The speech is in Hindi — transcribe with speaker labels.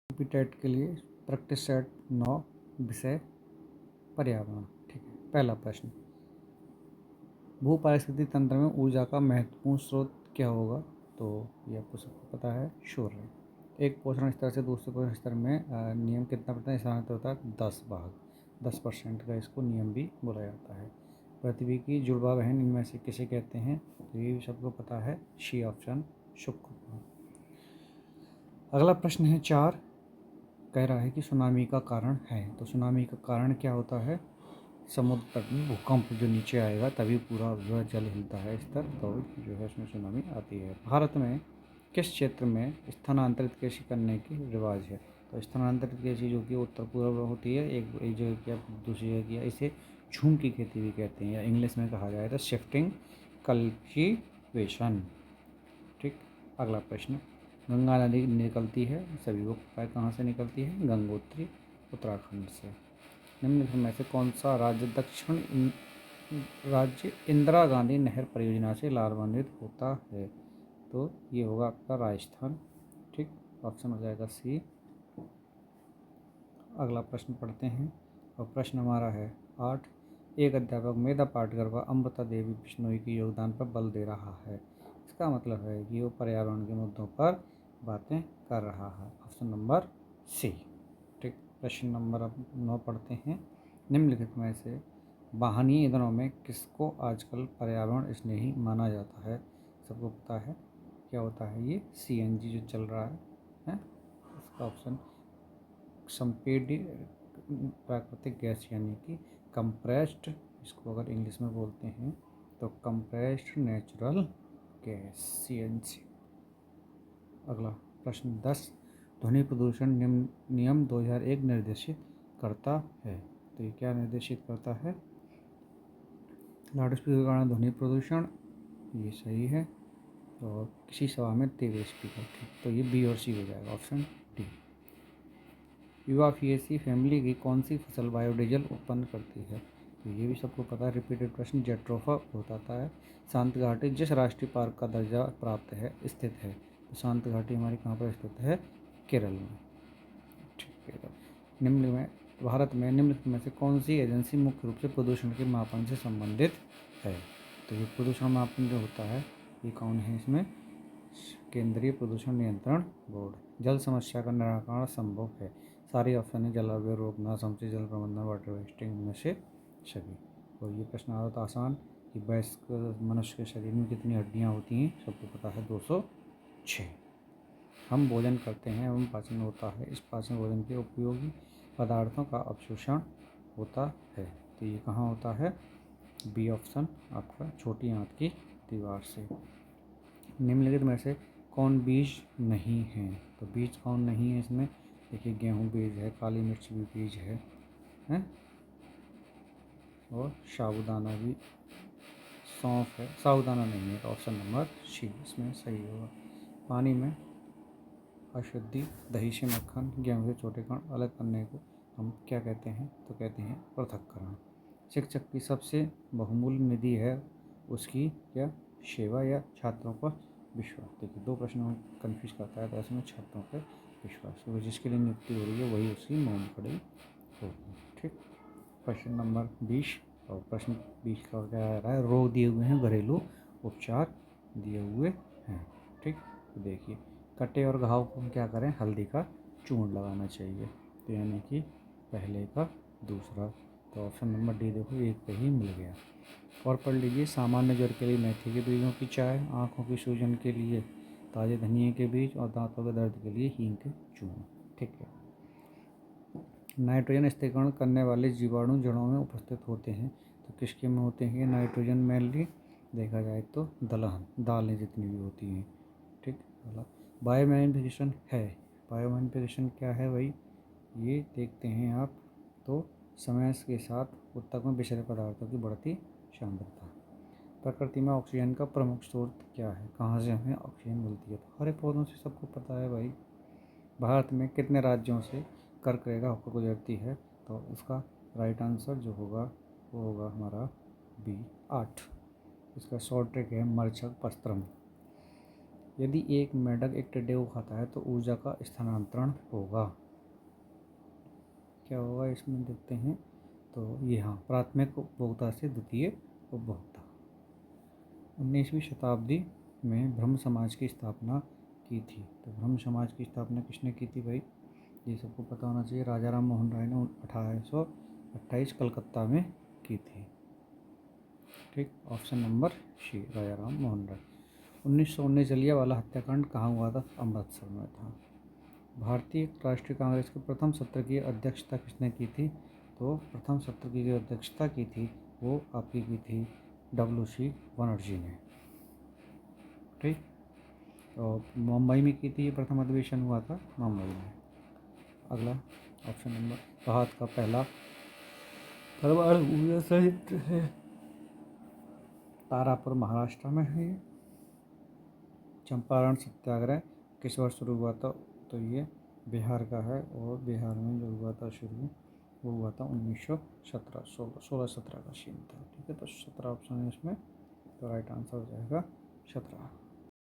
Speaker 1: टेट के लिए प्रैक्टिस सेट 9 विषय पर्यावरण। ठीक है। पहला प्रश्न, भू पारिस्थितिक तंत्र में ऊर्जा का महत्वपूर्ण स्रोत क्या होगा? तो ये आपको सबको पता है, सूर्य। एक पोषण स्तर से दूसरे पोषण स्तर में नियम कितना प्रतिशत स्थानांतरित होता है? 10% का इसको नियम भी बोला जाता है। पृथ्वी की जुड़वा बहन इनमें से किसे कहते हैं? तो ये सबको पता है, सी ऑप्शन, शुक्र को। अगला प्रश्न है 4, कह रहा है कि सुनामी का कारण है। तो सुनामी का कारण क्या होता है? समुद्र तट में भूकंप जो नीचे आएगा तभी पूरा जो है जल हिलता है स्तर, तो जो है उसमें सुनामी आती है। भारत में किस क्षेत्र में स्थानांतरित कृषि करने की रिवाज है? तो स्थानांतरित कृषि जो कि उत्तर पूर्व में होती है, एक जगह किया दूसरी जगह किया, इसे झूम की खेती भी कहते हैं, या इंग्लिश में कहा जाए तो शिफ्टिंग कल्टीवेशन। ठीक। अगला प्रश्न, गंगा नदी निकलती है, सभी को पता है कहाँ से निकलती है? गंगोत्री, उत्तराखंड से। निम्नलिखित में से कौन सा राज्य इंदिरा गांधी नहर परियोजना से लाभान्वित होता है? तो ये होगा आपका राजस्थान। ठीक। ऑप्शन हो जाएगा सी। अगला प्रश्न पढ़ते हैं, और प्रश्न हमारा है 8, एक अध्यापक मेधा पाटकर व अमृता देवी बिश्नोई के योगदान पर बल दे रहा है। इसका मतलब है कि वो पर्यावरण के मुद्दों पर बातें कर रहा है। Option number C. ठीक। प्रश्न नंबर अब 9 पढ़ते हैं, निम्नलिखित में से वाहनीय ईंधनों में किसको आजकल पर्यावरण स्नेही माना जाता है? सबको पता है क्या होता है ये? सीएनजी जो चल रहा है? इसका ऑप्शन संपीडित प्राकृतिक गैस यानी कि कंप्रेस्ड, इसको अगर इंग्लिश में बोलते हैं तो कंप्रेस्ड नेचुरल गैस, सीएनजी। अगला प्रश्न 10, ध्वनि प्रदूषण नियम 2001 निर्देशित करता है। तो ये क्या निर्देशित करता है? लाउडस्पीकर के कारण ध्वनि प्रदूषण, ये सही है। और किसी सभा में तेज स्पीकर, ठीक, तो ये बी और सी हो जाएगा, ऑप्शन डी। युवाफिएसी फैमिली की कौन सी फसल बायोडीजल उत्पन्न करती है? तो ये भी सबको पता है, रिपीटेड प्रश्न, जेट्रोफा बताता है। शांत घाटी जिस राष्ट्रीय पार्क का दर्जा प्राप्त है स्थित है? तो शांत घाटी हमारी कहाँ पर स्थित है? केरल में। ठीक है। निम्न में भारत में निम्नलिखित में से कौन सी एजेंसी मुख्य रूप से प्रदूषण के मापन से संबंधित है? तो ये प्रदूषण मापन जो होता है ये कौन है? इसमें केंद्रीय प्रदूषण नियंत्रण बोर्ड। जल समस्या का निराकरण संभव है? सारी ऑप्शन है, जलवायु रोकना, समुचित जल प्रबंधन, वाटर वेस्टिंग में से सभी। और ये प्रश्न आता था आसान कि वयस्क मनुष्य के शरीर में कितनी हड्डियाँ होती हैं? सबको पता है 206। हम भोजन करते हैं एवं पाचन होता है, इस पाचन भोजन के उपयोगी पदार्थों का अवशोषण होता है। तो ये कहाँ होता है? बी ऑप्शन आपका, छोटी आंत की दीवार से। निम्नलिखित में से कौन बीज नहीं है? तो बीज कौन नहीं है इसमें? देखिए, गेहूं बीज है, काली मिर्च भी बीज है और साबूदाना भी, सौंफ है, साबूदाना नहीं है, तो ऑप्शन नंबर सी इसमें सही होगा। पानी में अशुद्धि, दही से मक्खन, गेहूं से छोटे कण अलग करने को हम क्या कहते हैं? तो कहते हैं पृथक्करण। शिक्षक की सबसे बहुमूल्य निधि है उसकी क्या सेवा या छात्रों पर विश्वास? देखिए, 2 प्रश्नों में कन्फ्यूज करता है, तो ऐसे में छात्रों पर विश्वास, क्योंकि जिसके लिए नियुक्ति हो रही है वही उसकी मूंगफली होगी। ठीक। प्रश्न नंबर 20, और प्रश्न 20 का क्या आ रहा है? रोग दिए हुए हैं, घरेलू उपचार दिए हुए हैं। ठीक। तो देखिए, कटे और घाव को हम क्या करें? हल्दी का चूर्ण लगाना चाहिए। तो यानी कि पहले का दूसरा, तो ऑप्शन नंबर डी देखो, एक पे ही मिल गया। और पढ़ लीजिए, सामान्य ज्वर के लिए मेथी के बीजों की चाय, आँखों की सूजन के लिए ताजे धनिए के बीज, और दांतों के दर्द के लिए हींग के चूर्ण। ठीक है। नाइट्रोजन स्थिरीकरण करने वाले जीवाणु जड़ों में उपस्थित होते हैं, तो किसके में होते हैं? नाइट्रोजन मेनली देखा जाए तो दलहन, दालें जितनी भी होती हैं। ठीक। बायोमैग्निफिकेशन है, बायोमैग्निफिकेशन क्या है भाई? ये देखते हैं आप, तो समय के साथ ऊतक में विषैले पदार्थों की बढ़ती सांद्रता। प्रकृति में ऑक्सीजन का प्रमुख स्रोत क्या है? कहाँ से हमें ऑक्सीजन मिलती है? तो हरे पौधों से, सबको पता है भाई। भारत में कितने राज्यों से कर्क रेखा होकर गुजरती है? तो इसका राइट आंसर जो होगा वो होगा हमारा बी 8। इसका शॉर्ट ट्रिक है मरछक पस्त्रम। यदि एक मेंढक एक टिड्डे को खाता है तो ऊर्जा का स्थानांतरण होगा। क्या होगा इसमें देखते हैं। तो ये हाँ, प्राथमिक उपभोक्ता से द्वितीय उपभोक्ता। 19वीं शताब्दी में ब्रह्म समाज की स्थापना की थी। तो ब्रह्म समाज की स्थापना किसने की थी भाई? ये सबको पता होना चाहिए। राजा राम मोहन राय ने 1828 कलकत्ता में की थी। ठीक, ऑप्शन नंबर सी, राजा राम मोहन राय। 1919 जलियांवाला हत्याकांड कहाँ हुआ था? अमृतसर में था। भारतीय राष्ट्रीय कांग्रेस के प्रथम सत्र की अध्यक्षता किसने की थी? तो प्रथम सत्र की जो अध्यक्षता की थी वो आपकी की थी WC बनर्जी ने। ठीक, और मुंबई में की थी। ये प्रथम अधिवेशन हुआ था मुंबई में। अगला ऑप्शन नंबर, भारत का पहला परमाणु ऊर्जा संयंत्र है तारापुर, महाराष्ट्र में है। चंपारण सत्याग्रह किस वर्ष शुरू हुआ था? तो ये बिहार का है, और बिहार में जो हुआ था शुरू, वो हुआ था 1917, 16-17 का सीन था। ठीक है, तो 17 ऑप्शन है इसमें, तो राइट आंसर हो जाएगा 17।